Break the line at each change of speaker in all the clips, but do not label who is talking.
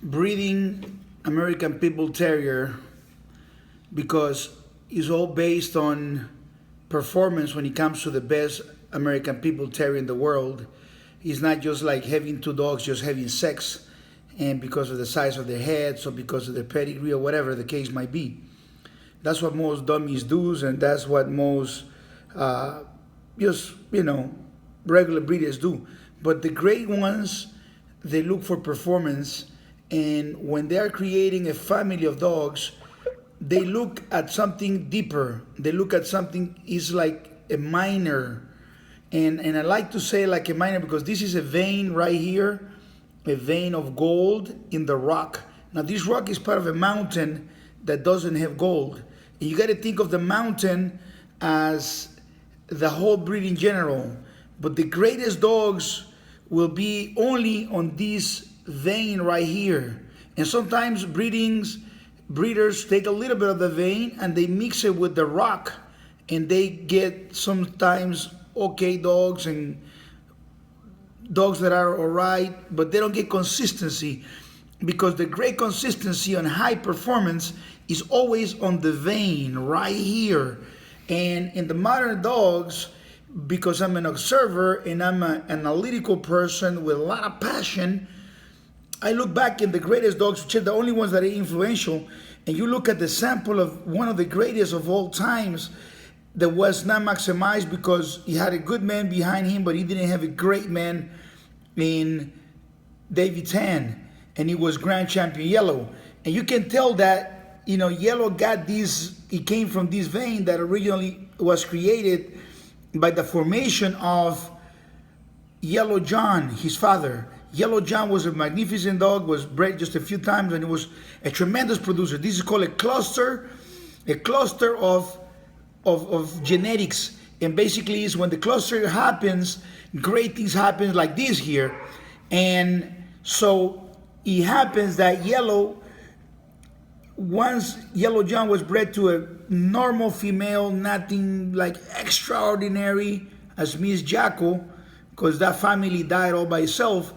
breeding American Pitbull Terrier because it's all based on performance when it comes to the best American Pitbull Terrier in the world. It's not just like having two dogs just having sex and because of the size of their heads or because of their pedigree or whatever the case might be. That's what most dummies do, and that's what most just, regular breeders do. But the great ones, they look for performance, and when they are creating a family of dogs, they look at something deeper. They look at something is like a miner, and I like to say like a miner because this is a vein right here, a vein of gold in the rock. Now this rock is part of a mountain that doesn't have gold. And you got to think of the mountain as the whole breed in general. But the greatest dogs will be only on this vein right here. And sometimes breeders take a little bit of the vein and they mix it with the rock, and they get sometimes okay dogs and dogs that are all right, but they don't get consistency, because the great consistency on high performance is always on the vein right here. And in the modern dogs, because I'm an observer and I'm an analytical person with a lot of passion, I look back in the greatest dogs, which are the only ones that are influential, and you look at the sample of one of the greatest of all times that was not maximized because he had a good man behind him, but he didn't have a great man in David Tan, and he was Grand Champion Yellow. And you can tell that, Yellow got this, he came from this vein that originally was created by the formation of Yellow John, his father. Yellow John was a magnificent dog, was bred just a few times, and it was a tremendous producer. This is called a cluster of genetics. And basically is when the cluster happens, great things happen like this here. And so it happens that once Yellow John was bred to a normal female, nothing like extraordinary as Miss Jackal, because that family died all by itself.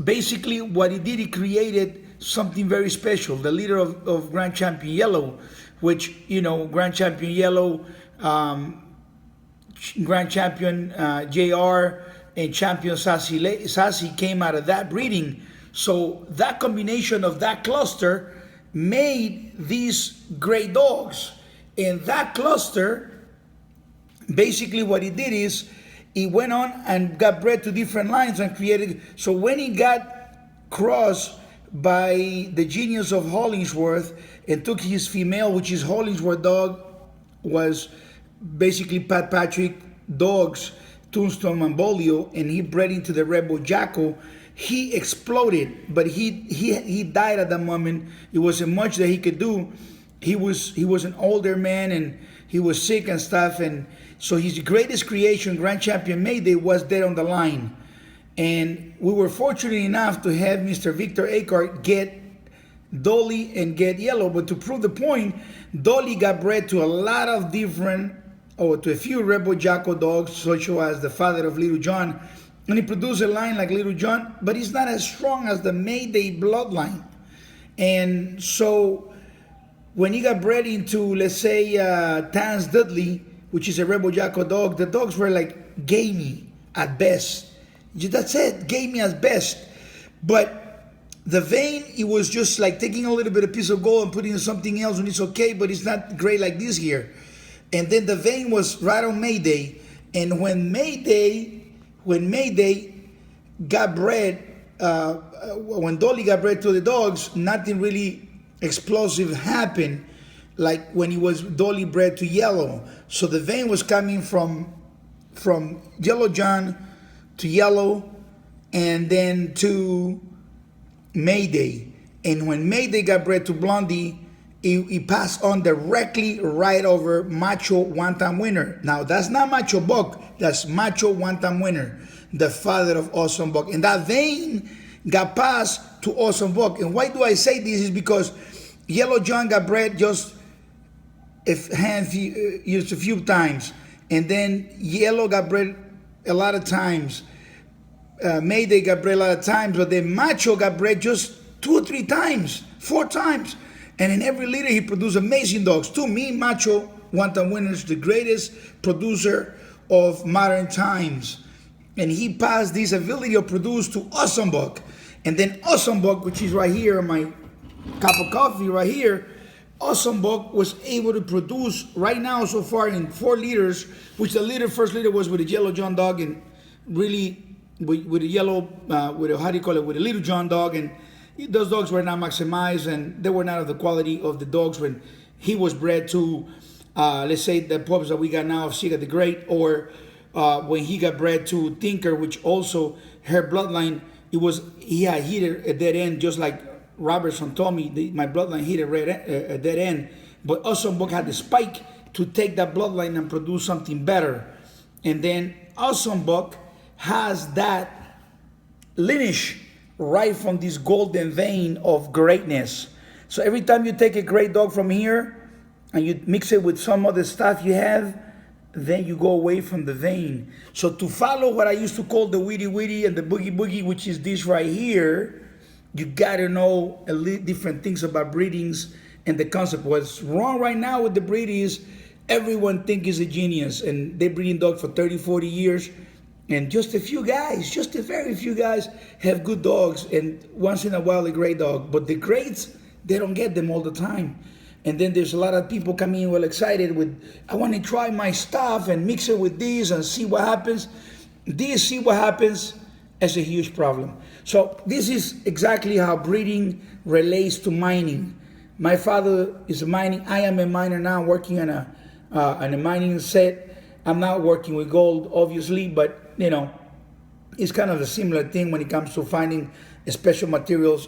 Basically, what he did, he created something very special. The leader of Grand Champion Yellow, which, Grand Champion Yellow, Grand Champion JR, and Champion Sassy came out of that breeding. So that combination of that cluster made these great dogs. And that cluster, basically what he did is, he went on and got bred to different lines and created. So when he got crossed by the genius of Hollingsworth and took his female, which is Hollingsworth dog, was basically Pat Patrick dogs, Tombstone and Bolio, and he bred into the Rebel Jackal. He exploded, but he died at that moment. It wasn't much that he could do. He was an older man and he was sick and stuff, and so his greatest creation, Grand Champion Mayday, was dead on the line. And we were fortunate enough to have Mr. Victor Akart get Dolly and get Yellow. But to prove the point, Dolly got bred to a lot of different, or to a few Rebel Jackal dogs, such as the father of Little John. And he produced a line like Little John, but he's not as strong as the Mayday bloodline. And so when he got bred into, let's say, Tans Dudley, which is a Rebel Jackal dog, the dogs were like gamey at best. That's it, gamey at best. But the vein, it was just like taking a little bit of piece of gold and putting in something else, and it's okay, but it's not great like this here. And then the vein was right on Mayday. And when Mayday got bred, when Dolly got bred to the dogs, nothing really explosive happened like when he was Dolly bred to Yellow. So the vein was coming from Yellow John to Yellow and then to Mayday. And when Mayday got bred to Blondie, he passed on directly right over Macho One-Time Winner. Now that's not Macho Buck, that's Macho One-Time Winner, the father of Awesome Buck. And that vein got passed to Awesome Buck. And why do I say this is because Yellow John got bred just a few times, and then Yellow got bred a lot of times. Mayday got bred a lot of times, but then Macho got bred just 2 or 3 times, 4 times. And in every litter, he produced amazing dogs. To me, Macho, one-time winner, is the greatest producer of modern times. And he passed this ability to produce to Awesome Buck. And then Awesome Buck, which is right here in my cup of coffee right here, Awesome Buck was able to produce right now so far in 4 liters, which the first litter was with a yellow John dog, and really with a yellow, with a, how do you call it, with a little John dog. And those dogs were not maximized, and they were not of the quality of the dogs when he was bred to, let's say, the pups that we got now of Siga the Great, or when he got bred to Tinker, which also her bloodline, he had hit a dead end, just like Robertson told me, my bloodline hit a dead end. But Awesome Buck had the spike to take that bloodline and produce something better. And then Awesome Buck has that lineage right from this golden vein of greatness. So every time you take a great dog from here and you mix it with some other stuff you have, then you go away from the vein. So to follow what I used to call the witty witty and the boogie boogie, which is this right here, you gotta know a little different things about breedings and the concept. What's wrong right now with the breed is everyone think is a genius, and they're breeding dogs for 30, 40 years, and just a few guys, just a very few guys have good dogs, and once in a while a great dog. But the greats, they don't get them all the time. And then there's a lot of people coming in well excited with, I want to try my stuff and mix it with these and see what happens. This see what happens is a huge problem. So this is exactly how breeding relates to mining. My father is a mining, I am a miner now, working on a mining set. I'm not working with gold, obviously, but you know, it's kind of a similar thing when it comes to finding special materials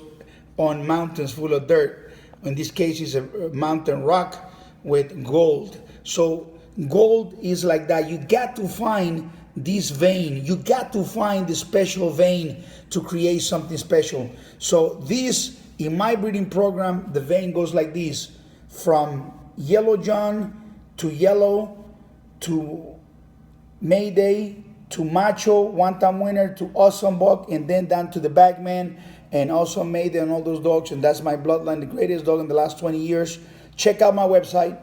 on mountains full of dirt. In this case, it's a mountain rock with gold. So gold is like that. You got to find this vein. You got to find the special vein to create something special. So this, in my breeding program, the vein goes like this: from yellow John to yellow to Mayday to Macho, one-time winner, to Awesome Buck, and then down to the Bagman, and also Mayday and all those dogs. And that's my bloodline, the greatest dog in the last 20 years. Check out my website,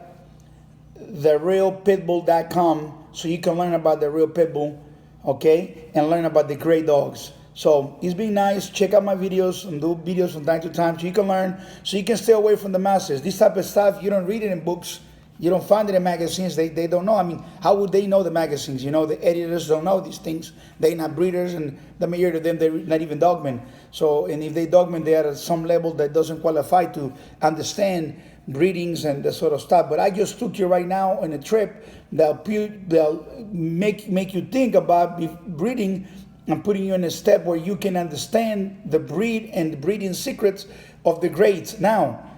therealpitbull.com, so you can learn about the real Pitbull, okay, and learn about the great dogs. So it's been nice. Check out my videos and do videos from time to time so you can learn, so you can stay away from the masses. This type of stuff, you don't read it in books. You don't find it in magazines. They don't know. I mean, how would they know the magazines? You know, the editors don't know these things. They're not breeders, and the majority of them, they're not even dogmen. So, and if they dogmen, they are at some level that doesn't qualify to understand breedings and that sort of stuff. But I just took you right now on a trip that'll make you think about breeding and putting you in a step where you can understand the breed and the breeding secrets of the greats. Now,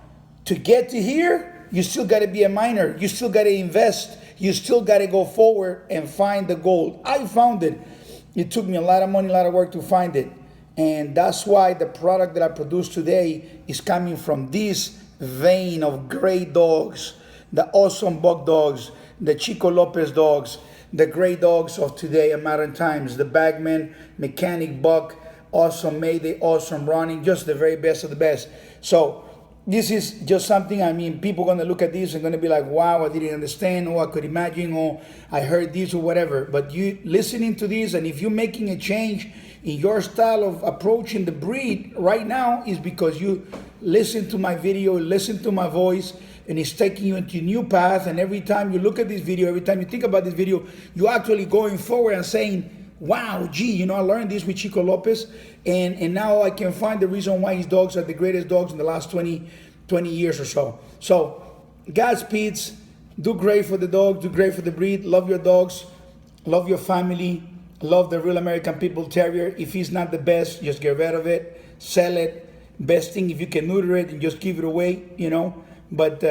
to get to here, you still got to be a miner. You still got to invest. You still got to go forward and find the gold. I found it. It took me a lot of money, a lot of work to find it. And that's why the product that I produce today is coming from this vein of great dogs, the Awesome Buck dogs, the Chico Lopez dogs, the great dogs of today and modern times, the Bagman, Mechanic Buck, Awesome Mayday, Awesome Running, just the very best of the best. So this is just something, I mean, people are going to look at this and going to be like, wow, I didn't understand, or I could imagine, or I heard this or whatever. But you listening to this, and if you're making a change in your style of approaching the breed right now, is because you listen to my video, listen to my voice, and it's taking you into a new path. And every time you look at this video, every time you think about this video, you're actually going forward and saying, wow, gee, you know, I learned this with Chico Lopez, and now I can find the reason why his dogs are the greatest dogs in the last 20 years or so. So, Godspeeds, do great for the dog, do great for the breed, love your dogs, love your family, love the real American Pitbull Terrier. If he's not the best, just get rid of it, sell it. Best thing, if you can neuter it and just give it away, you know. But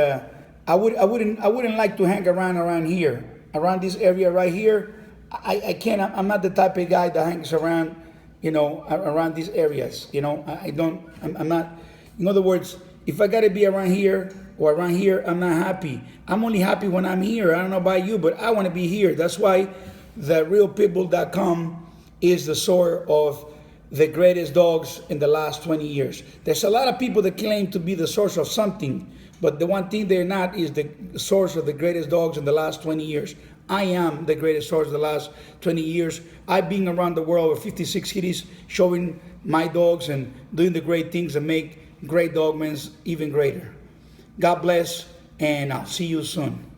I wouldn't like to hang around here, around this area right here. I can't. I'm not the type of guy that hangs around, you know, around these areas. You know, I'm not. In other words, if I gotta be around here or around here, I'm not happy. I'm only happy when I'm here. I don't know about you, but I want to be here. That's why the realpitbull.com is the source of the greatest dogs in the last 20 years. There's a lot of people that claim to be the source of something, but the one thing they're not is the source of the greatest dogs in the last 20 years. I am the greatest source of the last 20 years. I've been around the world with 56 cities showing my dogs and doing the great things that make great dogmen even greater. God bless, and I'll see you soon.